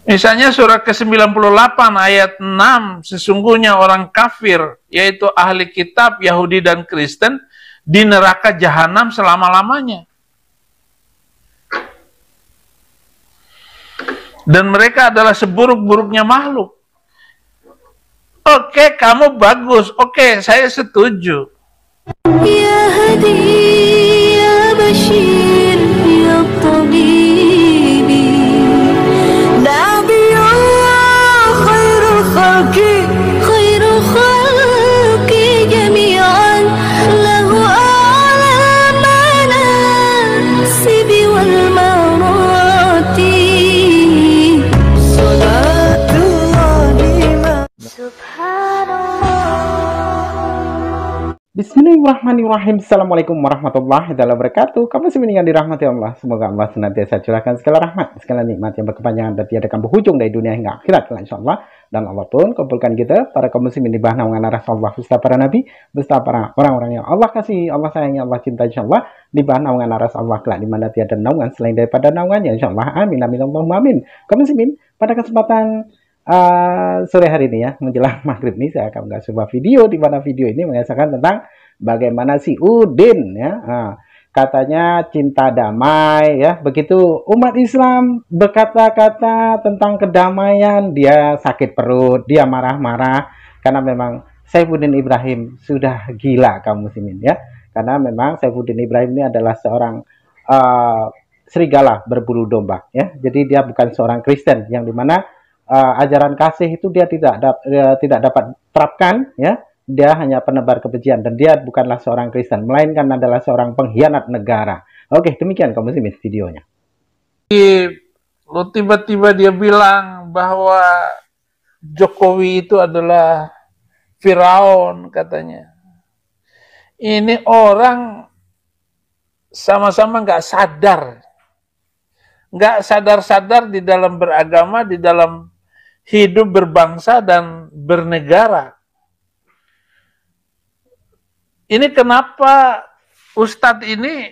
Misalnya surat ke-98 ayat 6, sesungguhnya orang kafir, yaitu ahli kitab, Yahudi dan Kristen, di neraka jahanam selama-lamanya. Dan mereka adalah seburuk-buruknya makhluk. Oke, kamu bagus. Oke, saya setuju. Ya Hadi, ya Bashir, ya Tabibi, Nabiyullah khairul khalqi jami'an, lahu a'la manasibi wal marati, salatullahi subhanallah. Bismillahirrahmanirrahim. Assalamualaikum warahmatullahi wabarakatuh. Kamu semua yang dirahmati Allah. Semoga Allah senantiasa curahkan segala rahmat, segala nikmat yang berkepanjangan dan tiada berujung dari dunia hingga akhirat, insyaallah. Dan Allah pun kumpulkan kita para kaum muslimin di bawah naungan Rasulullah beserta para nabi, beserta para orang-orang yang Allah kasih, Allah sayangi, Allah cinta, insyaallah, di bawah naungan Rasulullah kelak di mana tiada naungan selain daripada naungannya, insyaallah. Amin amin Allahumma amin. Kaum muslimin, pada kesempatan sore hari ini ya, menjelang maghrib nih, saya akan mengasih sebuah video di mana video ini mengisahkan tentang bagaimana si Udin ya, katanya cinta damai ya, begitu umat Islam berkata-kata tentang kedamaian, dia sakit perut, dia marah-marah karena memang Saifuddin Ibrahim sudah gila kaum muslimin ya, karena memang Saifuddin Ibrahim ini adalah seorang serigala berburu domba ya, jadi dia bukan seorang Kristen yang dimana ajaran kasih itu dia tidak dapat terapkan ya, dia hanya penebar kebencian dan dia bukanlah seorang Kristen melainkan adalah seorang pengkhianat negara. Oke, demikian kamu simak videonya. Lo tiba-tiba dia bilang bahwa Jokowi itu adalah Firaun katanya. Ini orang sama-sama nggak sadar di dalam beragama, di dalam hidup berbangsa dan bernegara. Ini kenapa Ustadz ini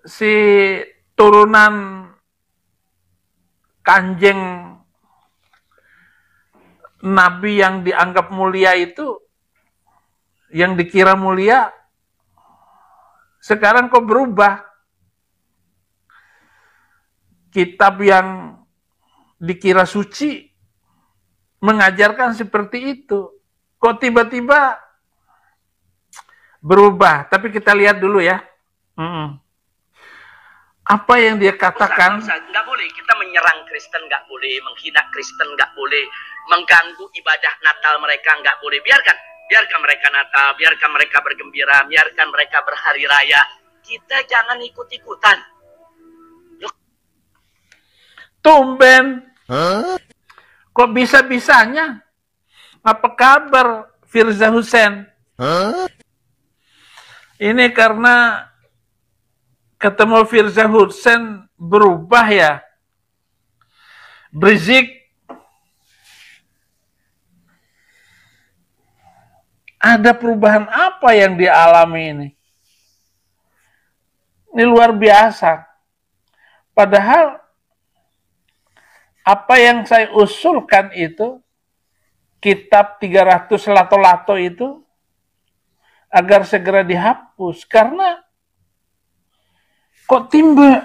si turunan kanjeng Nabi yang dianggap mulia itu, yang dikira mulia, sekarang kok berubah? Kitab yang dikira suci mengajarkan seperti itu, kok tiba-tiba berubah? Tapi kita lihat dulu ya, apa yang dia katakan. Nggak boleh kita menyerang Kristen, nggak boleh menghina Kristen, nggak boleh mengganggu ibadah Natal mereka, nggak boleh. Biarkan mereka Natal, biarkan mereka bergembira, biarkan mereka berhari raya. Kita jangan ikut-ikutan. Tumben, kok bisa-bisanya? Apa kabar Firza Hussein? Ini karena ketemu Firza Hussein berubah ya? Berisik. Ada perubahan apa yang dialami ini? Ini luar biasa. Padahal apa yang saya usulkan itu, kitab 300 lato-lato itu, agar segera dihapus. Karena kok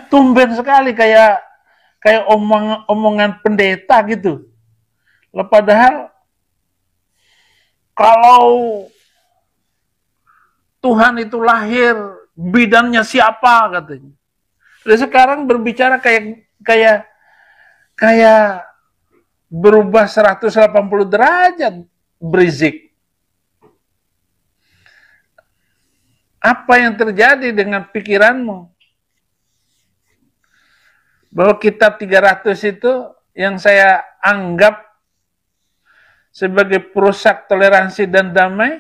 tumben sekali kayak omongan pendeta gitu. Padahal kalau Tuhan itu lahir, bidannya siapa katanya. Dan sekarang berbicara kayak berubah 180 derajat, berisik. Apa yang terjadi dengan pikiranmu? Bahwa kitab 300 itu yang saya anggap sebagai perusak toleransi dan damai,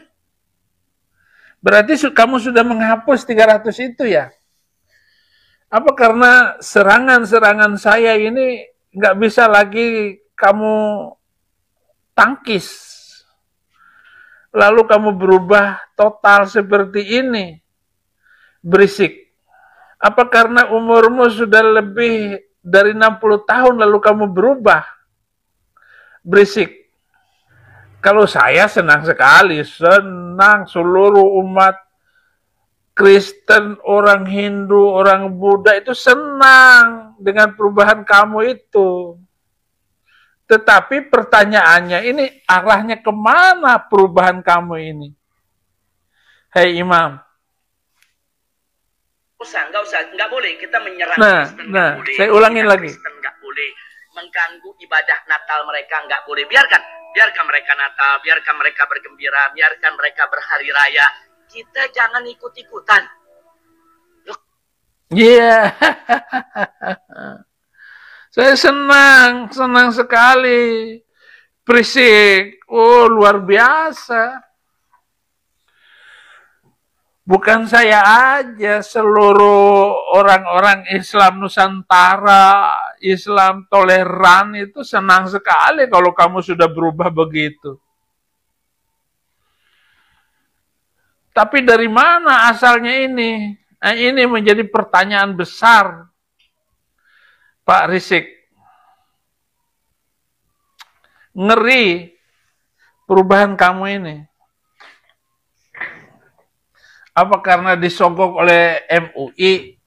berarti kamu sudah menghapus 300 itu ya? Apa karena serangan-serangan saya ini nggak bisa lagi kamu tangkis, lalu kamu berubah total seperti ini, berisik? Apa karena umurmu sudah lebih dari 60 tahun lalu kamu berubah. Berisik. Kalau saya senang sekali, senang seluruh umat Kristen, orang Hindu, orang Buddha itu senang dengan perubahan kamu itu. Tetapi pertanyaannya ini arahnya kemana perubahan kamu ini? Hei Imam. Nggak boleh kita menyerang Kristen, boleh. Saya ulangin lagi. Kristen nggak boleh, mengganggu ibadah Natal mereka nggak boleh. Biarkan mereka Natal, biarkan mereka bergembira, biarkan mereka berhari raya. Kita jangan ikut-ikutan. Iya. Saya senang sekali. Berisik. Oh, luar biasa. Bukan saya aja, seluruh orang-orang Islam Nusantara, Islam toleran itu senang sekali kalau kamu sudah berubah begitu. Tapi dari mana asalnya ini? Nah, ini menjadi pertanyaan besar, Pak Rizik. Ngeri perubahan kamu ini. Apa karena disogok oleh MUI?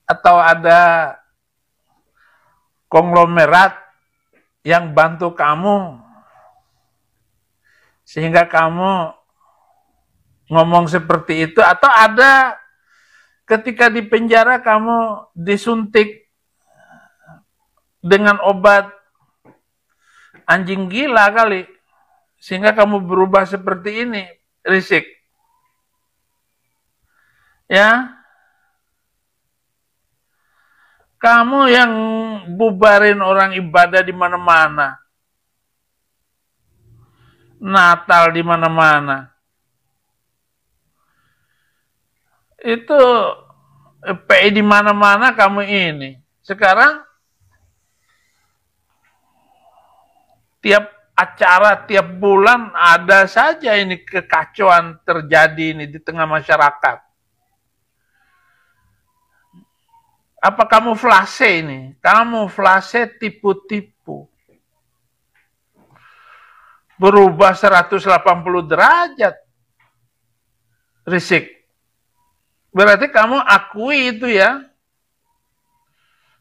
Atau ada konglomerat yang bantu kamu? Sehingga kamu ngomong seperti itu, atau ada ketika di penjara kamu disuntik dengan obat anjing gila kali, sehingga kamu berubah seperti ini, Rizik. Ya, kamu yang bubarin orang ibadah di mana-mana, Natal di mana-mana. Itu PI di mana-mana kamu ini. Sekarang tiap acara, tiap bulan ada saja ini kekacauan terjadi ini di tengah masyarakat. Apa kamuflase ini? Kamuflase tipu-tipu. Berubah 180 derajat. Rizik. Berarti kamu akui itu ya.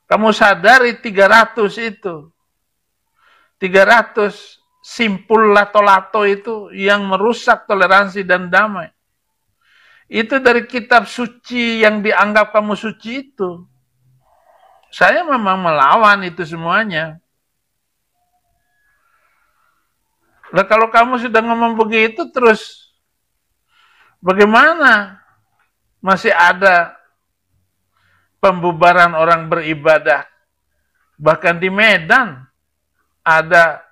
Kamu sadari 300 itu. 300 simpul lato-lato itu yang merusak toleransi dan damai. Itu dari kitab suci yang dianggap kamu suci itu. Saya memang melawan itu semuanya. Lah kalau kamu sudah ngomong begitu terus bagaimana? Masih ada pembubaran orang beribadah. Bahkan di Medan ada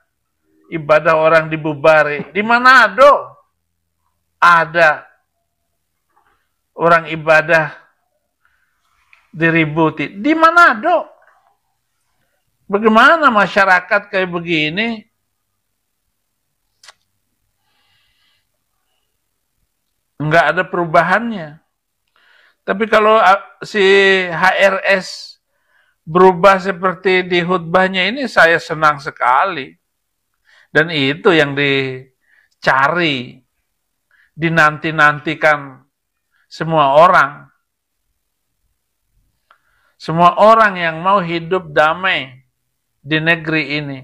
ibadah orang dibubari. Di Manado ada orang ibadah diributi. Di Manado. Bagaimana masyarakat kayak begini? Enggak ada perubahannya. Tapi kalau si HRS berubah seperti di khutbahnya ini, saya senang sekali. Dan itu yang dicari, dinanti-nantikan semua orang. Semua orang yang mau hidup damai di negeri ini.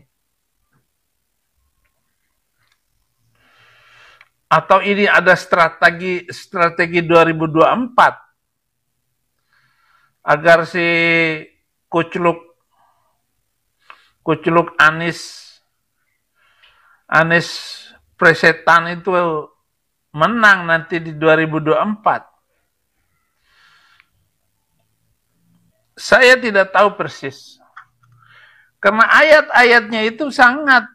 Atau ini ada strategi 2024 agar si kucluk Anies presetan itu menang nanti di 2024. Saya tidak tahu persis. Karena ayat-ayatnya itu sangat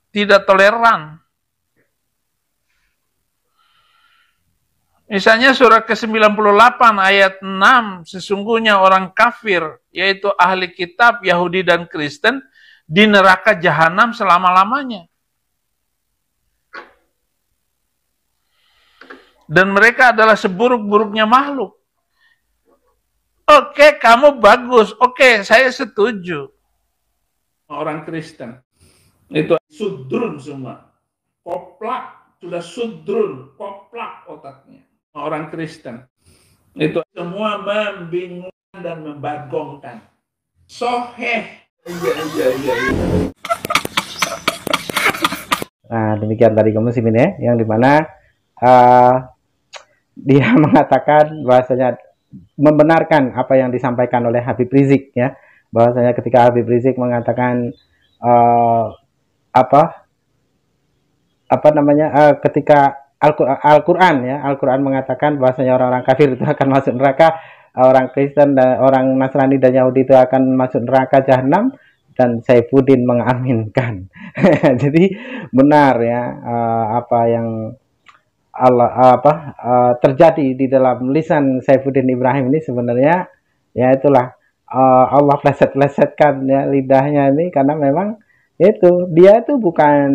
tidak toleran. Misalnya surah ke-98 ayat 6, sesungguhnya orang kafir, yaitu ahli kitab, Yahudi dan Kristen, di neraka jahanam selama-lamanya. Dan mereka adalah seburuk-buruknya makhluk. Oke, kamu bagus. Oke, saya setuju. Orang Kristen itu sudrun semua. Koplak, sudah sudrun, koplak otaknya. Orang Kristen itu semua membingungkan dan membagongkan. Soheh. Iya. Nah, demikian tadi kaum muslimin ya, yang dimana dia mengatakan bahwasanya membenarkan apa yang disampaikan oleh Habib Rizik ya, bahwasanya ketika Habib Rizik mengatakan ketika Al-Quran mengatakan bahwasanya orang-orang kafir itu akan masuk neraka, orang Kristen dan orang Nasrani dan Yahudi itu akan masuk neraka jahanam, dan Saifuddin mengaminkan. Jadi benar ya apa yang terjadi di dalam lisan Saifuddin Ibrahim ini sebenarnya ya itulah Allah pleset-plesetkan ya lidahnya ini, karena memang itu dia itu bukan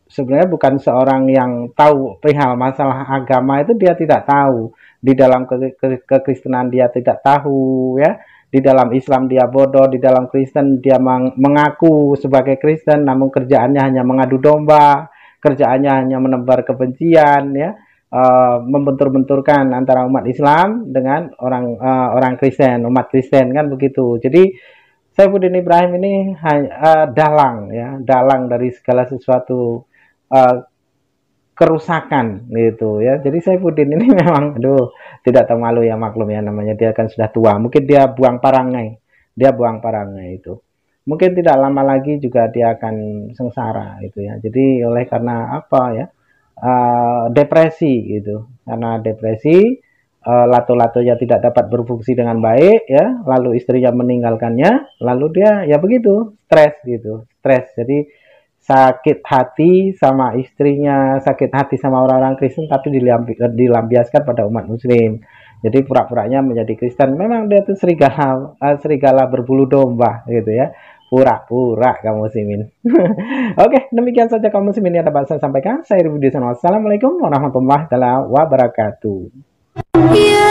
sebenarnya bukan seorang yang tahu perihal masalah agama, itu dia tidak tahu. Di dalam kekristenan dia tidak tahu ya, di dalam Islam dia bodoh, di dalam Kristen dia mengaku sebagai Kristen namun kerjaannya hanya mengadu domba, kerjaannya hanya menebar kebencian ya, membentur-benturkan antara umat Islam dengan orang Kristen, umat Kristen kan begitu. Jadi Saifuddin Ibrahim ini dalang dari segala sesuatu kerusakan gitu ya. Jadi Saifuddin ini memang tidak tahu malu ya, maklum ya, namanya dia kan sudah tua. Mungkin dia buang parangai itu. Mungkin tidak lama lagi juga dia akan sengsara gitu ya. Jadi oleh karena depresi gitu. Karena depresi, lato-latonya tidak dapat berfungsi dengan baik ya, lalu istrinya meninggalkannya, lalu dia ya begitu, stres. Jadi sakit hati sama istrinya, sakit hati sama orang-orang Kristen, tapi dilampiaskan pada umat Muslim. Jadi pura-puranya menjadi Kristen. Memang dia itu serigala berbulu domba gitu ya. Pura-pura kaum muslimin. Oke, demikian saja kaum muslimin yang dapat saya sampaikan. Saya Rudi Sanwa. Assalamualaikum warahmatullahi wabarakatuh. Ya